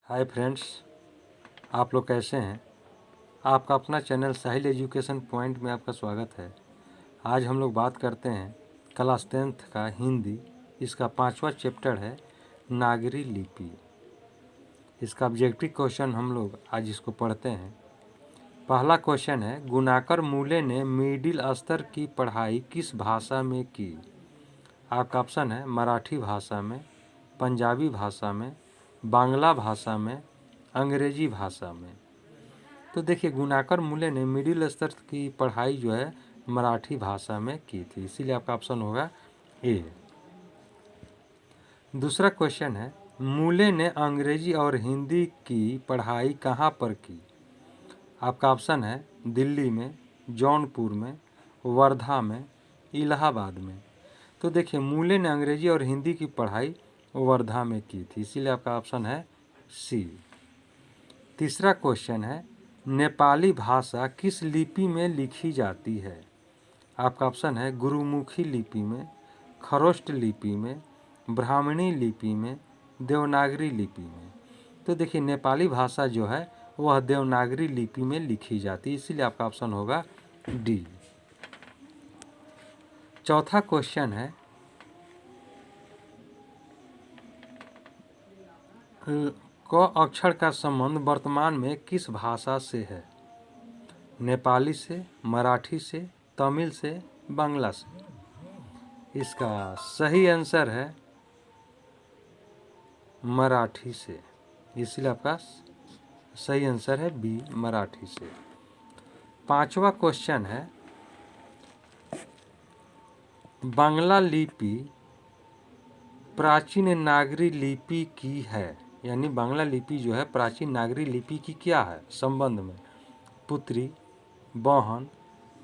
Hi friends, आप लोग कैसे हैं। आपका अपना चैनल साहिल एजुकेशन पॉइंट में आपका स्वागत है। आज हम लोग बात करते हैं क्लास 10th का हिंदी। इसका 5वां चैप्टर है नागरी लिपि। इसका ऑब्जेक्टिव क्वेश्चन हम लोग आज इसको पढ़ते हैं। पहला क्वेश्चन है, गुणाकर मूले ने मिडिल स्तर की पढ़ाई किस भाषा में की। आपका ऑप्शन है मराठी भाषा में, पंजाबी भाषा में, बांग्ला भाषा में, अंग्रेजी भाषा में। तो देखिए, गुणाकर मूले ने मिडिल स्तर की पढ़ाई जो है मराठी भाषा में की थी, इसीलिए आपका ऑप्शन होगा ए। दूसरा क्वेश्चन है, मूले ने अंग्रेजी और हिंदी की पढ़ाई कहाँ पर की। आपका ऑप्शन है दिल्ली में, जौनपुर में, वर्धा में, इलाहाबाद में। तो देखिए, मूले ने अंग्रेजी और हिंदी की पढ़ाई वर्धा में की थी, इसीलिए आपका ऑप्शन है सी। तीसरा क्वेश्चन है, नेपाली भाषा किस लिपि में लिखी जाती है। आपका ऑप्शन है गुरुमुखी लिपि में, खरोष्ट लिपि में, ब्राह्मणी लिपि में, देवनागरी लिपि में। तो देखिए, नेपाली भाषा जो है वह देवनागरी लिपि में लिखी जाती है, इसीलिए आपका ऑप्शन होगा डी। चौथा क्वेश्चन है, क अक्षर का संबंध वर्तमान में किस भाषा से है। नेपाली से, मराठी से, तमिल से, बांग्ला से। इसका सही आंसर है मराठी से, इसलिए आपका सही आंसर है बी, मराठी से। पांचवा क्वेश्चन है, बांग्ला लिपि प्राचीन नागरी लिपि की है, यानी बांग्ला लिपि जो है प्राचीन नागरी लिपि की क्या है संबंध में। पुत्री, बहन,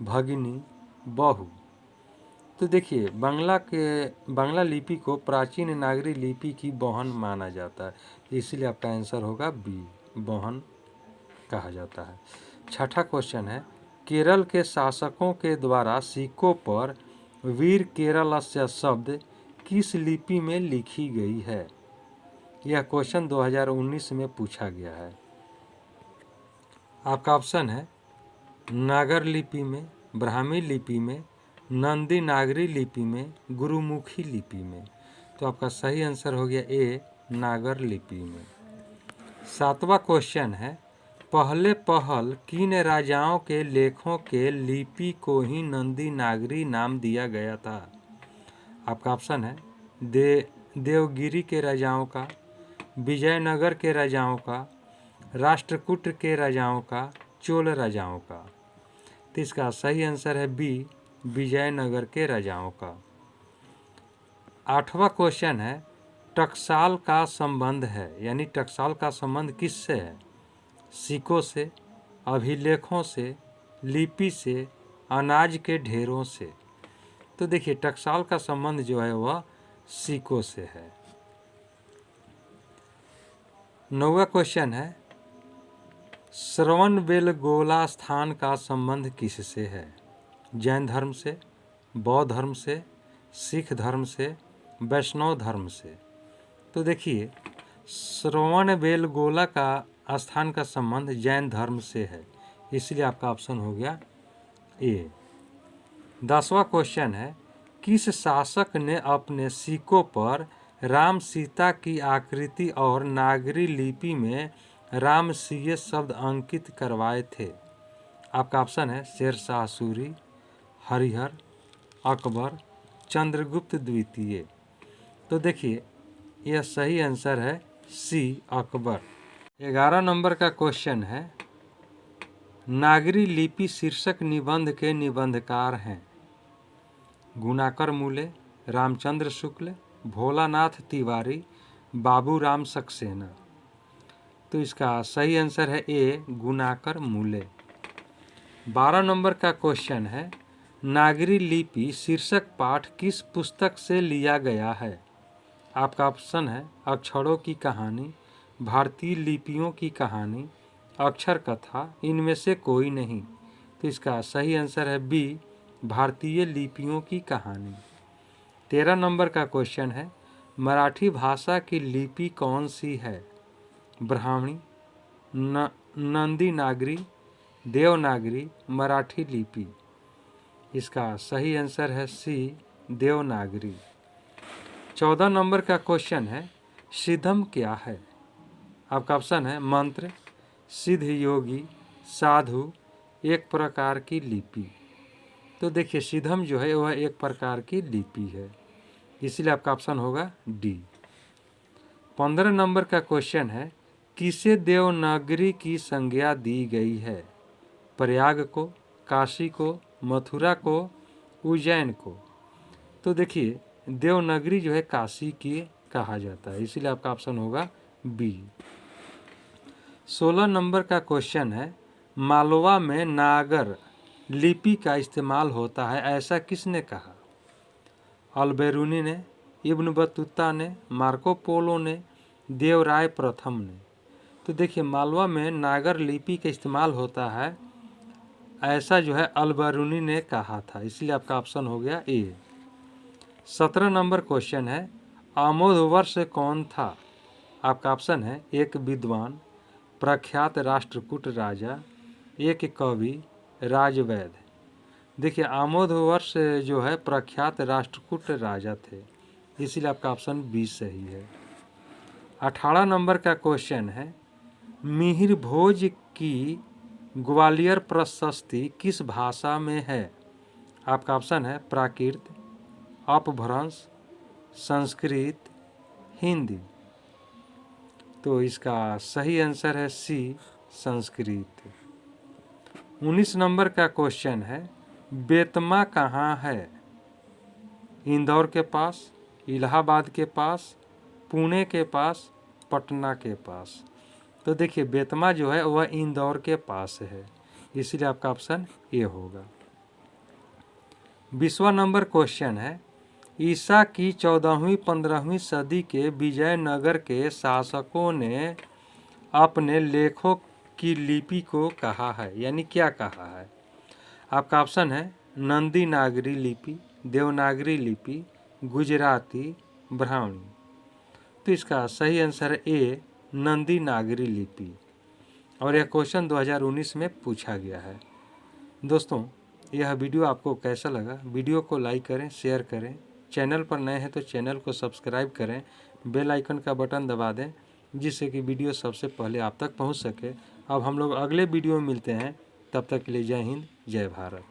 भगिनी, बहू। तो देखिए, बांग्ला लिपि को प्राचीन नागरी लिपि की बहन माना जाता है, इसलिए आपका आंसर होगा बी, बहन कहा जाता है। छठा क्वेश्चन है, केरल के शासकों के द्वारा सिक्कों पर वीर केरलस्य शब्द किस लिपि में लिखी गई है। यह क्वेश्चन 2019 में पूछा गया है। आपका ऑप्शन है नागर लिपि में, ब्राह्मी लिपि में, नंदी नागरी लिपि में, गुरुमुखी लिपि में। तो आपका सही आंसर हो गया ए, नागर लिपि में। सातवां क्वेश्चन है, पहले पहल किन राजाओं के लेखों के लिपि को ही नंदी नागरी नाम दिया गया था। आपका ऑप्शन है देवगिरी के राजाओं का, विजयनगर के राजाओं का, राष्ट्रकूट के राजाओं का, चोल राजाओं का। तो इसका सही आंसर है बी, विजयनगर के राजाओं का। आठवां क्वेश्चन है, टकसाल का संबंध है, यानी टकसाल का संबंध किससे है। सिक्कों से, अभिलेखों से, लिपि से, अनाज के ढेरों से। तो देखिए, टकसाल का संबंध जो है वह सिक्कों से है। नौवां क्वेश्चन है, श्रवणबेलगोला स्थान का संबंध किससे है। जैन धर्म से, बौद्ध धर्म से, सिख धर्म से, वैष्णव धर्म से। तो देखिए, श्रवणबेलगोला का स्थान का संबंध जैन धर्म से है, इसलिए आपका ऑप्शन हो गया ए। 10वां क्वेश्चन है, किस शासक ने अपने सिक्कों पर राम सीता की आकृति और नागरी लिपि में रामसीय शब्द अंकित करवाए थे। आपका ऑप्शन है शेरशाह सूरी, हरिहर, अकबर, चंद्रगुप्त द्वितीय। तो देखिए, यह सही आंसर है सी, अकबर। 11 नंबर का क्वेश्चन है, नागरी लिपि शीर्षक निबंध के निबंधकार हैं। गुणाकर मूले, रामचंद्र शुक्ल, भोलानाथ तिवारी, बाबूराम सक्सेना। तो इसका सही आंसर है ए, गुणाकर मूले। 12 नंबर का क्वेश्चन है, नागरी लिपि शीर्षक पाठ किस पुस्तक से लिया गया है। आपका ऑप्शन है अक्षरों की कहानी, भारतीय लिपियों की कहानी, अक्षर कथा, इनमें से कोई नहीं। तो इसका सही आंसर है बी, भारतीय लिपियों की कहानी। 13 नंबर का क्वेश्चन है, मराठी भाषा की लिपि कौन सी है। ब्राह्मणी, नंदी नागरी, देवनागरी, मराठी लिपि। इसका सही आंसर है सी, देवनागरी। 14 नंबर का क्वेश्चन है, सिद्धम क्या है? आपका ऑप्शन है मंत्र, सिद्ध योगी, साधु, एक प्रकार की लिपि। तो देखिए सिद्धम जो है वह एक प्रकार की लिपि है, इसलिए आपका ऑप्शन होगा डी। 15 नंबर का क्वेश्चन है, किसे देवनागरी की संज्ञा दी गई है? प्रयाग को, काशी को, मथुरा को, उज्जैन को। तो देखिए देवनागरी जो है काशी की कहा जाता है, इसीलिए आपका ऑप्शन होगा बी। 16 नंबर का क्वेश्चन है, मालवा में नागर लिपि का इस्तेमाल होता है ऐसा किसने कहा? अल-बेरूनी ने, इब्न बतूता ने, मार्को पोलो ने, देवराय प्रथम ने। तो देखिए मालवा में नागर लिपि का इस्तेमाल होता है ऐसा जो है अल-बेरूनी ने कहा था, इसलिए आपका ऑप्शन हो गया ए। 17 नंबर क्वेश्चन है, आमोदवर्ष कौन था? आपका ऑप्शन है एक विद्वान, प्रख्यात राष्ट्रकूट राजा, एक कवि, राजवैद। देखिए आमोदवर्ष जो है प्रख्यात राष्ट्रकूट राजा थे, इसीलिए आपका ऑप्शन बी सही है। 18 नंबर का क्वेश्चन है, मिहिर भोज की ग्वालियर प्रशस्ति किस भाषा में है? आपका ऑप्शन है प्राकृत, अपभ्रंश, संस्कृत, हिंदी। तो इसका सही आंसर है सी, संस्कृत। 19 नंबर का क्वेश्चन है, बेतमा कहाँ है? इंदौर के पास, इलाहाबाद के पास, पुणे के पास, पटना के पास। तो देखिए बेतमा जो है वह इंदौर के पास है, इसीलिए आपका ऑप्शन ए होगा। 20वां नंबर क्वेश्चन है, ईसा की 14वीं-15वीं सदी के विजयनगर के शासकों ने अपने लेखों की लिपि को कहा है, यानी क्या कहा है? आपका ऑप्शन है नंदी नागरी लिपि, देवनागरी लिपि, गुजराती, ब्राह्मणी। तो इसका सही आंसर है ए, नंदी नागरी लिपि, और यह क्वेश्चन 2019 में पूछा गया है। दोस्तों यह वीडियो आपको कैसा लगा? वीडियो को लाइक करें, शेयर करें, चैनल पर नए हैं तो चैनल को सब्सक्राइब करें, बेल आइकन का बटन दबा दें जिससे कि वीडियो सबसे पहले आप तक पहुंच सके। अब हम लोग अगले वीडियो में मिलते हैं, तब तक के लिए जय हिंद, जय भारत।